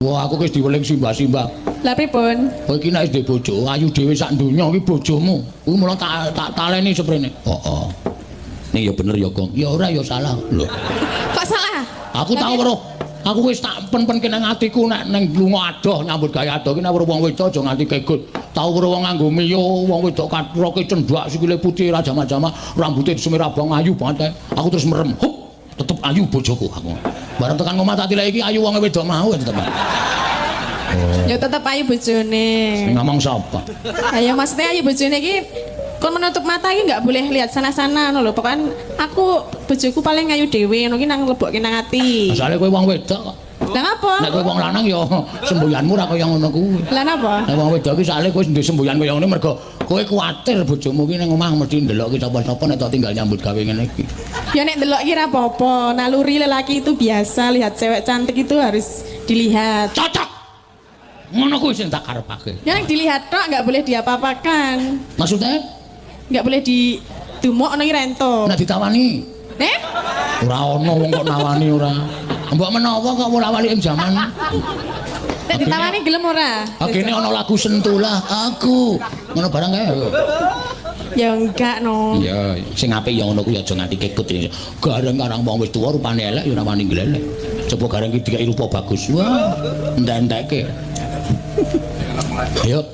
Wah, aku wis diweling simbah-simbah. Lah pripun? Kowe iki nek duwe bojo, ayu dhewe sak donya iki bojomu. Kuwi mula tak taleni seprene. Heeh. Ning ya bener ya, Gong. Ya ora ya salah. Lho. Kok salah? Aku tau weruh. Aku wis tak pen-penke nang atiku nek ning lunga adoh nyambut gawe adoh ki nek weruh wong wedok aja nganti kegut. Tau weruh wong nganggo miyo, wong wedok katroke cendak sikile putih ra jama-jama, rambute disemir abang ayu banget. Aku terus merem. Hup, tetep ayu bojoku aku. Bareng tekan omah tak tileki iki ayu wong wedok mau tetep. Ya tetep ayu bojone. Ngomong sapa? Ayo maksudnya ayu bojone iki kon menutup mata iki enggak boleh lihat sana-sana ngono lho. Pokoke aku bojoku paling ayu dhewe ngono ki nang lebokke nang ati. Asale kowe wong wedok kok. Lah ngapa? Nek kowe wong lanang ya semboyanmu ra kaya ngono kuwi. Lah napa? Nek wong wedok iki sakle kowe ndek semboyan kaya ngene mergo kowe kuwatir bojomu ki ning omah mesti ndelok ki sapa-sapa nek tok tinggal nyambut gawe ngene iki. Ya nek ndelok ki ra apa-apa. Naluri lelaki itu biasa, lihat cewek cantik itu harus dilihat. Cocok. Ngono kuwi sing tak karepake. Ya nek dilihat tok enggak boleh diapa-apakan. Maksudnya? Enggak boleh di dumuk nang rento. Nek ditawani Nek? ora ono wong kok nawani ora. Mbok menawa kok ora wali jaman. Nek ditawani gelem ora? Agene ana lagu sentulah aku. Ngono barang kae. Ya enggak no. Iya, sing apik ya ngono kuwi aja nganti kekut. Gareng karang wong wis tuwa rupane elek ya ora wani glelek. Coba gareng iki dikai rupa bagus. Wah, entek-entekke. Ayo